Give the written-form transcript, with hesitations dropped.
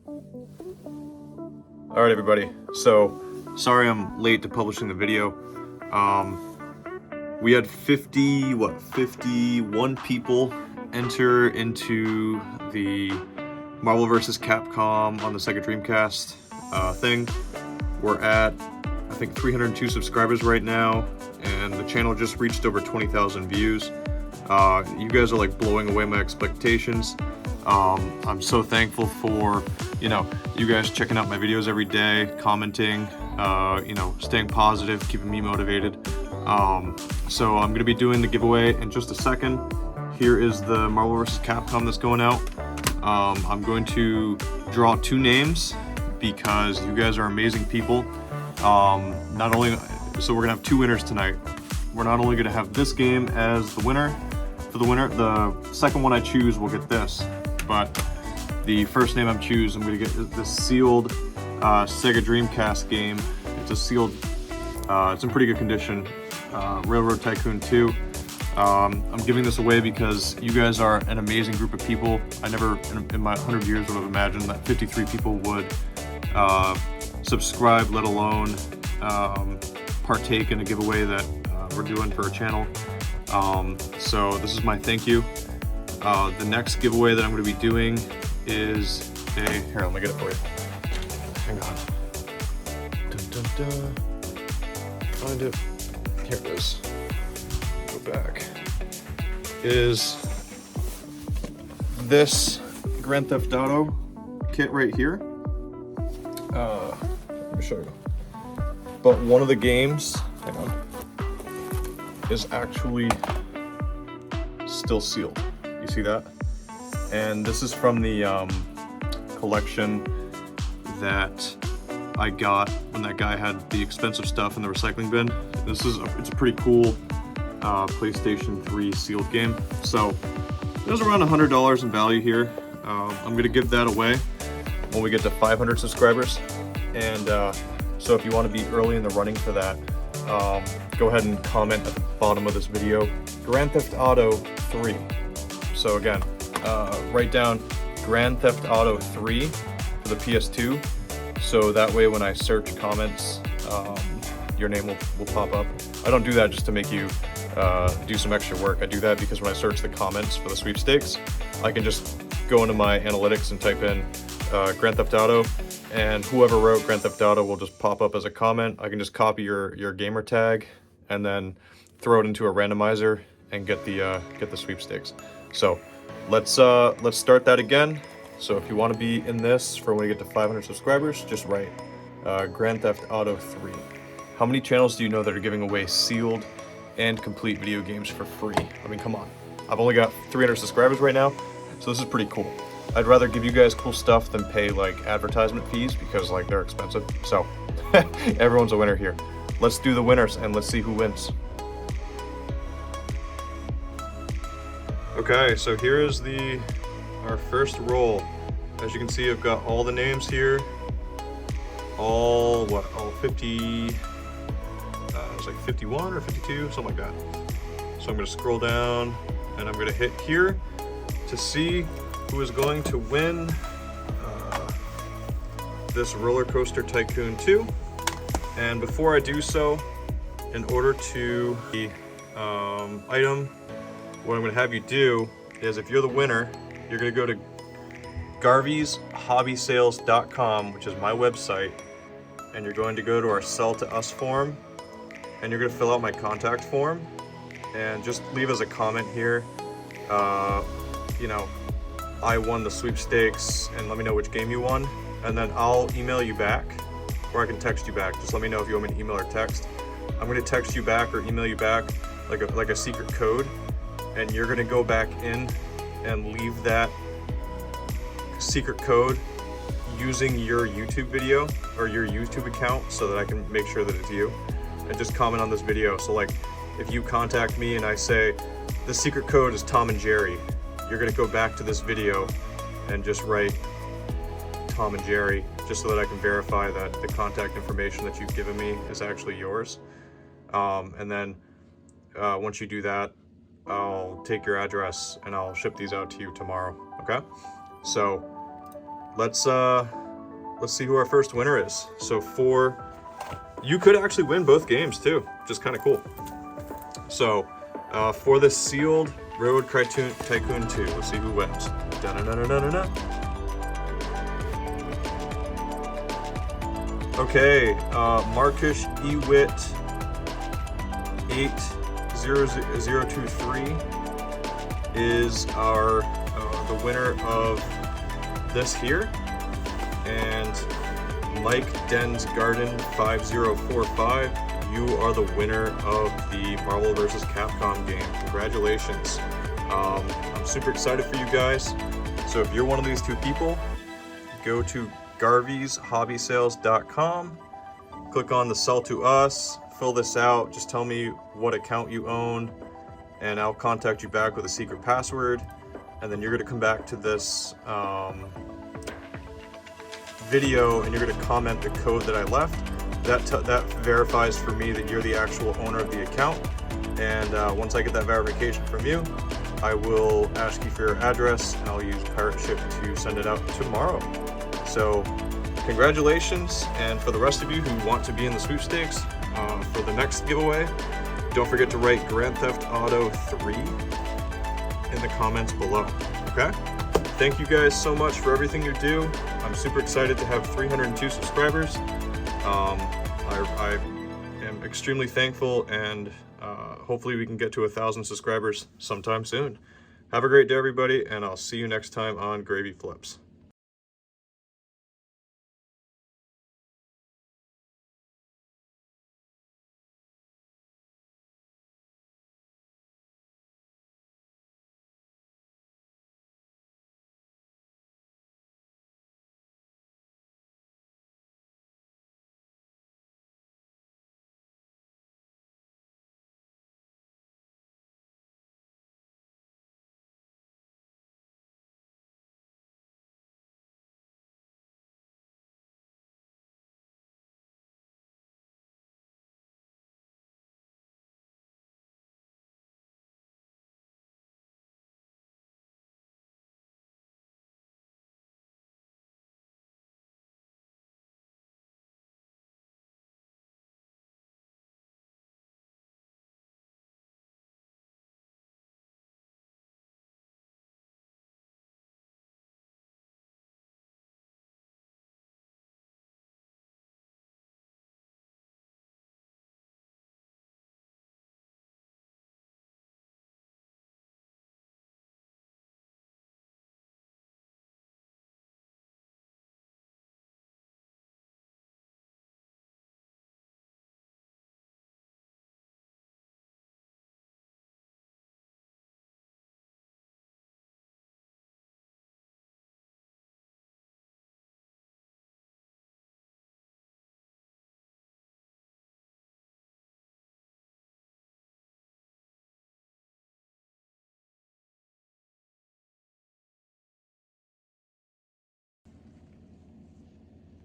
All right, everybody. So, sorry I'm late to publishing the video. We had 51 people enter into the Marvel vs. Capcom on the Sega Dreamcast thing. We're at, I think, 302 subscribers right now, and the channel just reached over 20,000 views. You guys are like blowing away my expectations. I'm so thankful for, you guys checking out my videos every day, commenting, staying positive, keeping me motivated. So I'm gonna be doing the giveaway in just a second. Here is the Marvel vs. Capcom that's going out. I'm going to draw 2 names because you guys are amazing people. So we're gonna have 2 winners tonight. We're not only gonna have this game as the winner. For the winner, the second one I choose will get this, but the first name I'm gonna get this sealed Sega Dreamcast game. It's a sealed, it's in pretty good condition. Railroad Tycoon 2. I'm giving this away because you guys are an amazing group of people. I never in my 100 years would have imagined that 53 people would subscribe, let alone partake in a giveaway that we're doing for our channel. So this is my thank you. The next giveaway that I'm going to be doing is here, let me get it for you. Hang on. Dun, dun, dun. Find it. Here it is. Go back. Is this Grand Theft Auto kit right here. Let me show you. But one of the games, hang on, is actually still sealed. You see that? And this is from the collection that I got when that guy had the expensive stuff in the recycling bin. It's a pretty cool PlayStation 3 sealed game. So there's around $100 in value here. I'm gonna give that away when we get to 500 subscribers. And so if you want to be early in the running for that, go ahead and comment at the bottom of this video, Grand Theft Auto 3. So again, write down Grand Theft Auto 3 for the PS2. So that way when I search comments, your name will pop up. I don't do that just to make you do some extra work. I do that because when I search the comments for the sweepstakes, I can just go into my analytics and type in Grand Theft Auto, and whoever wrote Grand Theft Auto will just pop up as a comment. I can just copy your gamer tag and then throw it into a randomizer and get the sweepstakes. So let's start that again. So if you want to be in this for when we get to 500 subscribers, just write Grand Theft Auto 3. How many channels do you know that are giving away sealed and complete video games for free? I mean, come on. I've only got 300 subscribers right now, so this is pretty cool. I'd rather give you guys cool stuff than pay like advertisement fees because like they're expensive. So everyone's a winner here. Let's do the winners and let's see who wins. Okay, so here is our first roll. As you can see, I've got all the names here. All 50, it's like 51 or 52, something like that. So I'm gonna scroll down and I'm gonna hit here to see who is going to win this Roller Coaster Tycoon 2. And before I do so, in order to the item, what I'm going to have you do is, if you're the winner, you're going to go to garveyshobby.com, which is my website, and you're going to go to our Sell to Us form, and you're going to fill out my contact form, and just leave as a comment here, I won the sweepstakes, and let me know which game you won, and then I'll email you back, or I can text you back. Just let me know if you want me to email or text. I'm going to text you back or email you back like a secret code, and you're going to go back in and leave that secret code using your YouTube video or your YouTube account so that I can make sure that it's you, and just comment on this video. So like if you contact me and I say the secret code is Tom and Jerry, you're going to go back to this video and just write Tom and Jerry, just so that I can verify that the contact information that you've given me is actually yours. And then once you do that, I'll take your address and I'll ship these out to you tomorrow. Okay? So let's see who our first winner is. So you could actually win both games too, which is kind of cool. So for the sealed Railroad Tycoon 2, let's see who wins. Da-na-na-na-na-na. Okay, Marcus Ewit 80023 is the winner of this here, and Mike Den's Garden 5045, you are the winner of the Marvel vs. Capcom game. Congratulations. I'm super excited for you guys. So if you're one of these two people, go to garveyshobby.com, click on the sell to us, fill this out, just tell me what account you own, and I'll contact you back with a secret password, and then you're going to come back to this video and you're going to comment the code that I left. That verifies for me that you're the actual owner of the account, and once I get that verification from you, I will ask you for your address and I'll use Pirate Ship to send it out tomorrow. So congratulations, and for the rest of you who want to be in the sweepstakes for the next giveaway, don't forget to write Grand Theft Auto 3 in the comments below, okay? Thank you guys so much for everything you do. I'm super excited to have 302 subscribers. I am extremely thankful, and hopefully we can get to 1,000 subscribers sometime soon. Have a great day, everybody, and I'll see you next time on Gravy Flips.